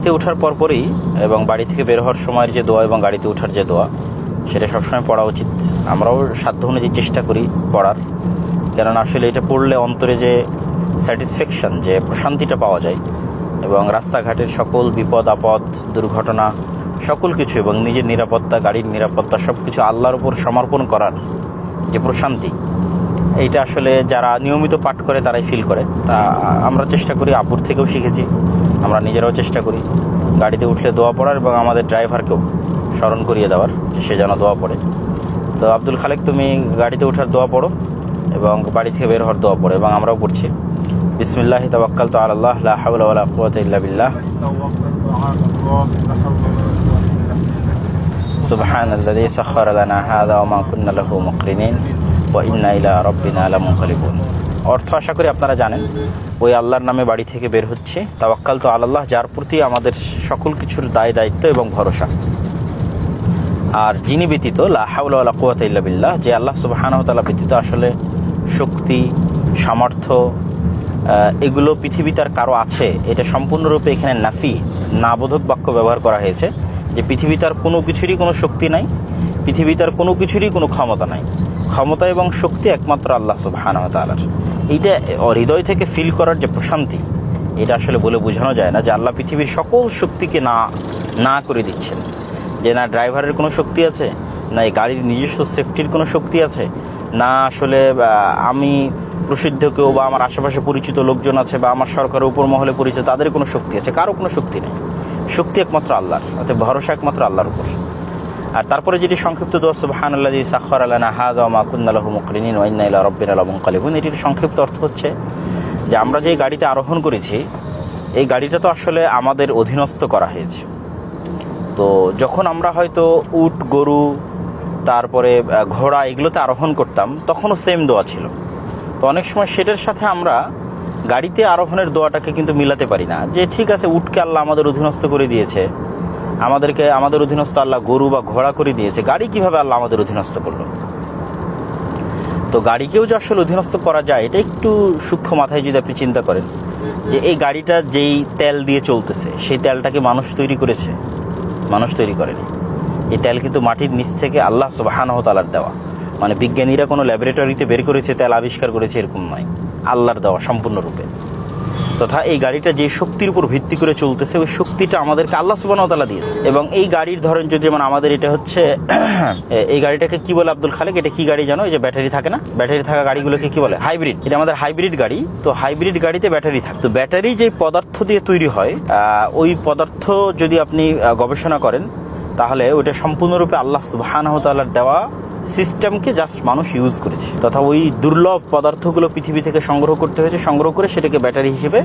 গাড়িতে ওঠার পরপরই এবং বাড়ি থেকে বের হওয়ার সময়ের যে দোয়া এবং গাড়িতে ওঠার যে দোয়া, সেটা সবসময় পড়া উচিত। আমরাও সাধ্য অনুযায়ী চেষ্টা করি পড়ার, কেননা আসলে এটা পড়লে অন্তরে যে স্যাটিসফ্যাকশন, যে প্রশান্তিটা পাওয়া যায় এবং রাস্তাঘাটের সকল বিপদ আপদ, দুর্ঘটনা, সকল কিছু এবং নিজের নিরাপত্তা, গাড়ির নিরাপত্তা সব কিছু আল্লাহর উপর সমর্পণ করার যে প্রশান্তি, এইটা আসলে যারা নিয়মিত পাঠ করে তারাই ফিল করে। তা আমরা চেষ্টা করি, আব্বুর থেকেও শিখেছি, আমরা নিজেরাও চেষ্টা করি গাড়িতে উঠলে দোয়া পড়ার এবং আমাদের ড্রাইভারকেও স্মরণ করিয়ে দেওয়ার যে সে যেন দোয়া পড়ে। তো আব্দুল খালেক, তুমি গাড়িতে ওঠার দোয়া পড়ো এবং বাড়ি থেকে বের হওয়ার দোয়া পড়ো, এবং আমরাও পড়ছি। বিসমিল্লাহি তাওয়াক্কালতু আলাল্লাহ লা হাওলা ওয়ালা কুওয়াতা ইল্লা বিল্লাহ সুবহানাল্লাযী সাখখারা লানা হাযা ওয়া মা কুন্না লাহু মুকরিনিন ওয়া ইন্না ইলা রাব্বিনা লামুনকালিবুন। অর্থ আশা করি আপনারা জানেন। ওই আল্লাহর নামে বাড়ি থেকে বের হচ্ছে, তাওয়াক্কালতু আলাল্লাহ, যার প্রতি আমাদের সকল কিছুর দায় দায়িত্ব এবং ভরসা, আর যিনি ব্যতীত লা হাওলা ওয়ালা কুওয়াতা ইল্লা বিল্লাহ, যে আল্লাহ সুবহানাহু ওয়া তাআলা ব্যতীত আসলে শক্তি, সামর্থ্য এগুলো পৃথিবীতে আর কারো আছে, এটা সম্পূর্ণরূপে এখানে নাফি, নাবোধক বাক্য ব্যবহার করা হয়েছে, যে পৃথিবীতে আর কোনো কিছুরই কোনো শক্তি নাই, পৃথিবীতে আর কোনো কিছুরই কোনো ক্ষমতা নাই। ক্ষমতা এবং শক্তি একমাত্র আল্লাহ সুবহানাহু ওয়া তাআলার। এইটা হৃদয় থেকে ফিল করার যে প্রশান্তি, এটা আসলে বলে বোঝানো যায় না, যে আল্লাহ পৃথিবীর সকল শক্তিকে না করে দিচ্ছেন, যে না ড্রাইভারের কোনো শক্তি আছে, না এই গাড়ির নিজস্ব সেফটির কোনো শক্তি আছে, না আসলে আমি প্রসিদ্ধ কেউ বা আমার আশেপাশে পরিচিত লোকজন আছে বা আমার সরকারের উপর মহলে পরিচিত তাদের কোনো শক্তি আছে, কারো কোনো শক্তি নেই। শক্তি একমাত্র আল্লাহর, অর্থাৎ ভরসা একমাত্র আল্লাহর উপর। আর তারপরে যেটি সংক্ষিপ্ত দোয়া সুবহানাল্লাযী সাখখারা লানা হাযা ওয়া মা কুন্না লাহু মুকরিনিন ওয়া ইন্না ইলা রাব্বিনা লামুনকালিবুন, এটির সংক্ষিপ্ত অর্থ হচ্ছে যে আমরা যে গাড়িতে আরোহণ করেছি, এই গাড়িটা তো আসলে আমাদের অধীনস্থ করা হয়েছে। তো যখন আমরা হয়তো উট, গরু, তারপরে ঘোড়া এগুলোতে আরোহণ করতাম, তখনও সেম দোয়া ছিল। তো অনেক সময় সেটার সাথে আমরা গাড়িতে আরোহণের দোয়াটাকে কিন্তু মিলাতে পারি না, যে ঠিক আছে উটকে আল্লাহ আমাদের অধীনস্থ করে দিয়েছে, আমাদের অধীনস্থ আল্লাহ গরু বা ঘোড়া করে দিয়েছে, গাড়ি কিভাবে আল্লাহ আমাদের অধীনস্থ করলো? তো গাড়িকেও যে আসলে অধীনস্থ করা যায়, এটা একটু সূক্ষ্ম মাথায় যদি আপনি চিন্তা করেন, যে এই গাড়িটা যেই তেল দিয়ে চলতেছে, সেই তেলটাকে মানুষ তৈরি করেছে? মানুষ তৈরি করেনি। এই তেল কিন্তু মাটির নিচ থেকে আল্লাহ সুবহানাহু ওয়া তাআলার দেওয়া। মানে বিজ্ঞানীরা কোনো ল্যাবরেটরিতে বের করেছে, তেল আবিষ্কার করেছে, এরকম নয়, আল্লাহর দেওয়া সম্পূর্ণরূপে। তথা এই গাড়িটা যে শক্তির উপর ভিত্তি করে চলতেছে, ওই শক্তিটা আমাদেরকে আল্লাহ সুবহানাহু ওয়া তাআলা দিয়েছে। এবং এই গাড়ির ধরেন যদি যেমন আমাদের এটা হচ্ছে এই গাড়িটাকে কি বলে আব্দুল খালেক, এটা কি গাড়ি জানো? এই যে ব্যাটারি থাকে না, ব্যাটারি থাকা গাড়িগুলোকে কি বলে? হাইব্রিড। এটা আমাদের হাইব্রিড গাড়ি। তো হাইব্রিড গাড়িতে ব্যাটারি থাকে। তো ব্যাটারি যে পদার্থ দিয়ে তৈরি হয়, ওই পদার্থ যদি আপনি গবেষণা করেন, তাহলে ওইটা সম্পূর্ণরূপে আল্লাহ সুবহানাহু ওয়া তাআলার দেওয়া সিস্টেমকে জাস্ট মানুষ ইউজ করেছে। তথা ওই দুর্লভ পদার্থগুলো পৃথিবী থেকে সংগ্রহ করতে হয়েছে, সংগ্রহ করে সেটাকে ব্যাটারি হিসেবে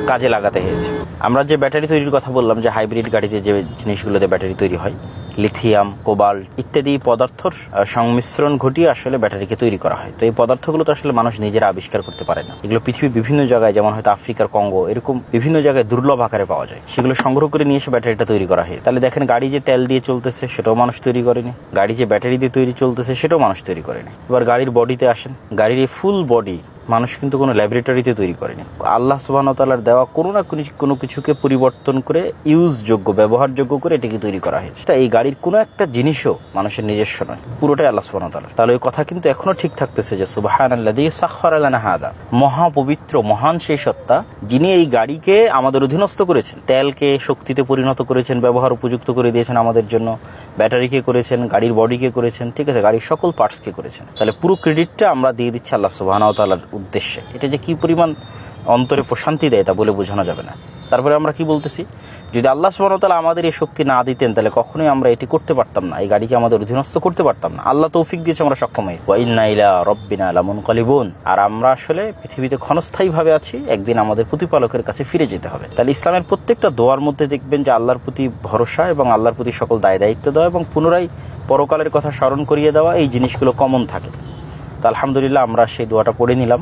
কাজে লাগাতে হয়েছে। আমরা যে ব্যাটারি তৈরির কথা বললাম, যে হাইব্রিড গাড়িতে যে জিনিসগুলোতে ব্যাটারি তৈরি হয়, লিথিয়াম, কোবাল্ট ইত্যাদি পদার্থর সংমিশ্রণ ঘটিয়ে আসলে ব্যাটারিকে তৈরি করা হয়। তো এই পদার্থগুলো তো আসলে মানুষ নিজেরা আবিষ্কার করতে পারে না। এগুলো পৃথিবীর বিভিন্ন জায়গায়, যেমন হয়তো আফ্রিকার কঙ্গো, এরকম বিভিন্ন জায়গায় দুর্লভ আকারে পাওয়া যায়। সেগুলো সংগ্রহ করে নিয়ে এসে ব্যাটারিটা তৈরি করা হয়। তাহলে দেখেন, গাড়ি যে তেল দিয়ে চলতেছে সেটাও মানুষ তৈরি করেনি, গাড়ি যে ব্যাটারি দিয়ে তৈরি চলতেছে সেটাও মানুষ তৈরি করেনি। এবার গাড়ির বডিতে আসেন, গাড়ির এই ফুল বডি মানুষ কিন্তু কোনো ল্যাবরেটরিতে তৈরি করেনি। আল্লাহ সুবহানাহু ওয়া তাআলার দেওয়া কোনো না কোনো কিছুকে পরিবর্তন করে ইউজযোগ্য, ব্যবহারযোগ্য করে এটাকে তৈরি করা হয়েছে। এই গাড়ির কোনো একটা জিনিসও মানুষের নিজস্ব নয়, পুরোটাই আল্লাহ সুবহানাহু ওয়া তাআলার। তাহলে ওই কথা কিন্তু এখনো ঠিক থাকতেছে যে সুবহানাল্লাযী সাখখারা লানা হাযা, মহাপবিত্র মহান সেই সত্তা যিনি এই গাড়িকে আমাদের অধীনস্থ করেছেন, তেলকে শক্তিতে পরিণত করেছেন, ব্যবহার উপযুক্ত করে দিয়েছেন আমাদের জন্য, ব্যাটারিকে করেছেন, গাড়ির বডিকে করেছেন, ঠিক আছে, গাড়ির সকল পার্টসকে করেছেন। তাহলে পুরো ক্রেডিটটা আমরা দিয়ে দিচ্ছি আল্লাহ সুবহানাহু ওয়া তাআলার উদ্দেশ্যে। এটা যে কি পরিমাণ অন্তরে প্রশান্তি দেয় তা বলে বোঝানো যাবে না। তারপরে আমরা কি বলতেছি, যদি আল্লাহ সুবহানাহু ওয়া তাআলা আমাদের এই শক্তি না দিতেন, তাহলে কখনোই আমরা এটি করতে পারতাম না, এই গাড়িকে আমাদের অধীনস্থ করতে পারতাম না। আল্লাহ তৌফিক দিয়েছে, আমরা সক্ষম হয়েছি। ওয়া ইন্না ইলা রাব্বিনা লামুনকালিবুন। আর আমরা আসলে পৃথিবীতে ক্ষণস্থায়ীভাবে আছি, একদিন আমাদের প্রতিপালকের কাছে ফিরে যেতে হবে। তাহলে ইসলামের প্রত্যেকটা দোয়ার মধ্যে দেখবেন যে আল্লাহর প্রতি ভরসা এবং আল্লাহর প্রতি সকল দায় দায়িত্ব দেওয়া এবং পুনরায় পরকালের কথা স্মরণ করিয়ে দেওয়া, এই জিনিসগুলো কমন থাকে। তো আলহামদুলিল্লাহ আমরা সেই দোয়াটা পড়ে নিলাম।